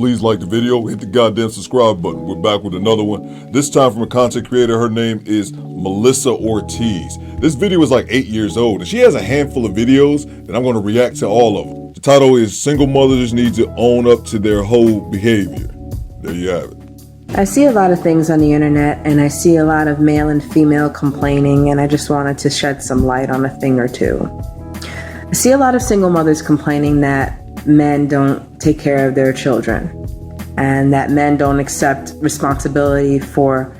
Please like the video, hit the goddamn subscribe button. We're back with another one. This time from a content creator. Her name is Melissa Ortiz. This video is like 8 years old, and she has a handful of videos, and I'm going to react to all of them. The title is Single Mothers Need to Own Up to Their Whole Behavior. There you have it. I see a lot of things on the internet, and I see a lot of male and female complaining, and I just wanted to shed some light on a thing or two. I see a lot of single mothers complaining that men don't take care of their children and that men don't accept responsibility for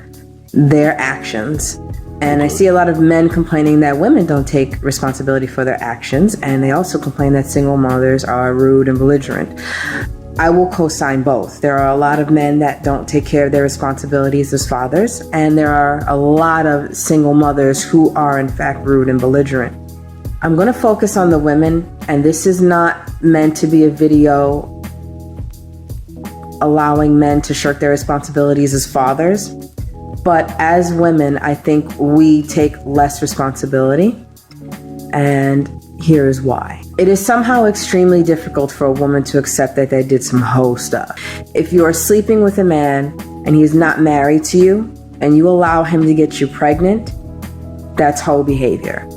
their actions. And I see a lot of men complaining that women don't take responsibility for their actions, and they also complain that single mothers are rude and belligerent. I will co-sign both. There are a lot of men that don't take care of their responsibilities as fathers, and there are a lot of single mothers who are in fact rude and belligerent. I'm going to focus on the women, and this is not meant to be a video allowing men to shirk their responsibilities as fathers. But as women, I think we take less responsibility, and here is why. It is somehow extremely difficult for a woman to accept that they did some hoe stuff. If you are sleeping with a man and he's not married to you, and you allow him to get you pregnant, that's hoe behavior.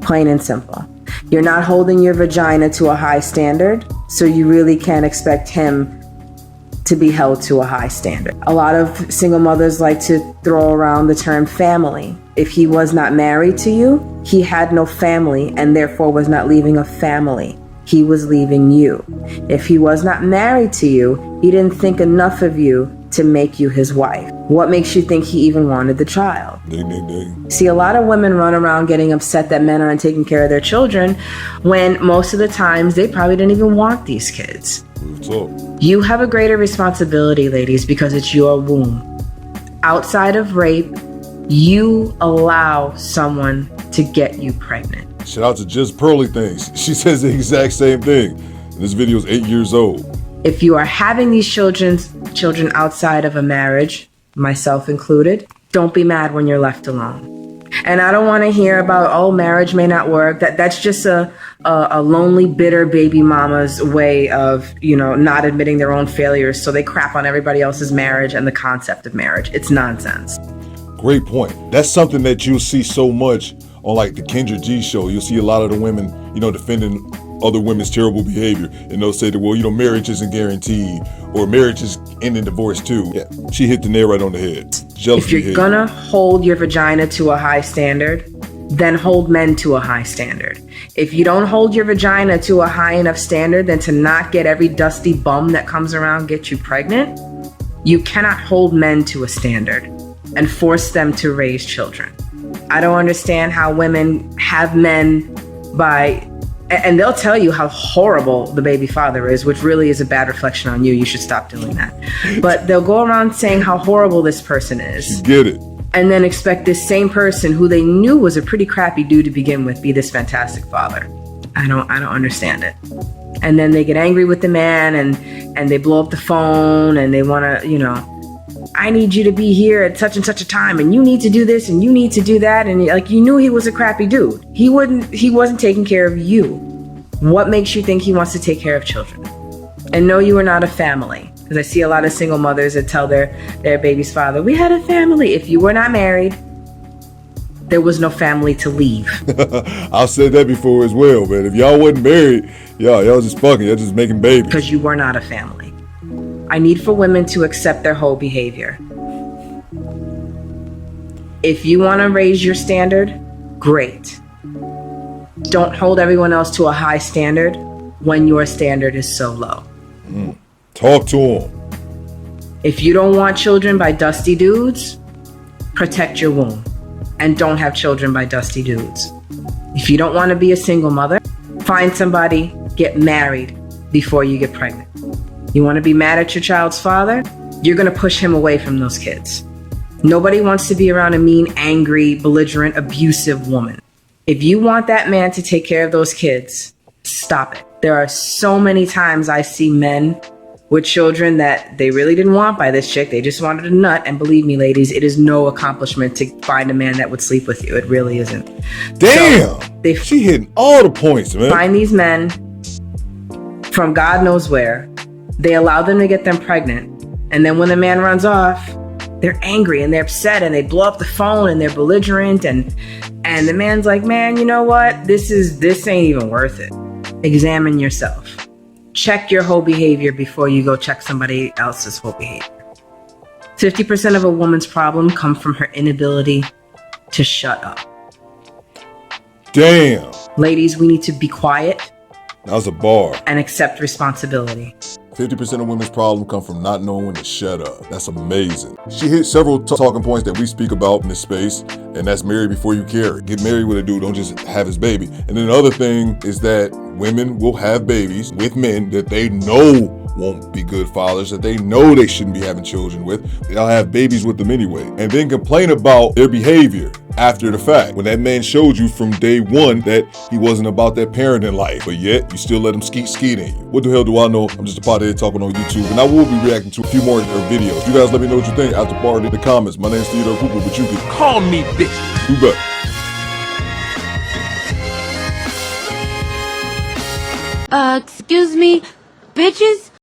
Plain and simple. You're not holding your vagina to a high standard, so you really can't expect him to be held to a high standard. A lot of single mothers like to throw around the term family. If he was not married to you, he had no family and therefore was not leaving a family. He was leaving you. If he was not married to you, he didn't think enough of you to make you his wife. What makes you think he even wanted the child? Ding, ding, ding. See, a lot of women run around getting upset that men aren't taking care of their children when most of the times they probably didn't even want these kids. You have a greater responsibility, ladies, because it's your womb. Outside of rape, you allow someone to get you pregnant. Shout out to Just Pearly Things. She says the exact same thing. This video is 8 years old. If you are having these children outside of a marriage, myself included, don't be mad when you're left alone. And I don't want to hear about, oh, marriage may not work. That's just a lonely, bitter baby mama's way of, not admitting their own failures. So they crap on everybody else's marriage and the concept of marriage. It's nonsense. Great point. That's something that you'll see so much on like the Kendra G show. You'll see a lot of the women, defending other women's terrible behavior. And they'll say that, well, marriage isn't guaranteed, or marriage is ending divorce too. Yeah, she hit the nail right on the head. Jealous if you're behavior. Gonna hold your vagina to a high standard, then hold men to a high standard. If you don't hold your vagina to a high enough standard, then to not get every dusty bum that comes around get you pregnant, you cannot hold men to a standard and force them to raise children. I don't understand how women have men and they'll tell you how horrible the baby father is, which really is a bad reflection on you. You should stop doing that. But they'll go around saying how horrible this person is. You get it. And then expect this same person who they knew was a pretty crappy dude to begin with be this fantastic father. I don't understand it. And then they get angry with the man and they blow up the phone and they want to, I need you to be here at such and such a time, and you need to do this and you need to do that. And you knew he was a crappy dude. He wasn't taking care of you. What makes you think he wants to take care of children? And no, you are not a family. Because I see a lot of single mothers that tell their baby's father, we had a family. If you were not married, there was no family to leave. I've said that before as well, man. If y'all wasn't married, y'all just fucking, y'all just making babies. Because you were not a family. I need for women to accept their whole behavior. If you want to raise your standard, great. Don't hold everyone else to a high standard when your standard is so low. Talk to them. If you don't want children by dusty dudes, protect your womb and don't have children by dusty dudes. If you don't want to be a single mother, find somebody, get married before you get pregnant. You want to be mad at your child's father? You're going to push him away from those kids. Nobody wants to be around a mean, angry, belligerent, abusive woman. If you want that man to take care of those kids, stop it. There are so many times I see men with children that they really didn't want by this chick. They just wanted a nut. And believe me, ladies, it is no accomplishment to find a man that would sleep with you. It really isn't. Damn. So she hitting all the points, man. Find these men from God knows where They allow them to get them pregnant. And then when the man runs off, they're angry and they're upset and they blow up the phone and they're belligerent. And the man's like, man, you know what? This ain't even worth it. Examine yourself. Check your whole behavior before you go check somebody else's whole behavior. 50% of a woman's problem come from her inability to shut up. Damn. Ladies, we need to be quiet. That was a bar. And accept responsibility. 50% of women's problems come from not knowing when to shut up. That's amazing. She hit several talking points that we speak about in this space, and that's marry before you carry. Get married with a dude, don't just have his baby. And then the other thing is that women will have babies with men that they know won't be good fathers, that they know they shouldn't be having children with. They'll have babies with them anyway. And then complain about their behavior after the fact, when that man showed you from day one that he wasn't about that parenting life, but yet you still let him skeet in you. What the hell do I know? I'm just a pothead talking on YouTube, and I will be reacting to a few more videos. You guys let me know what you think after part in the comments. My name's Theodore Cooper, but you can call me bitch. Do better. Excuse me, bitches?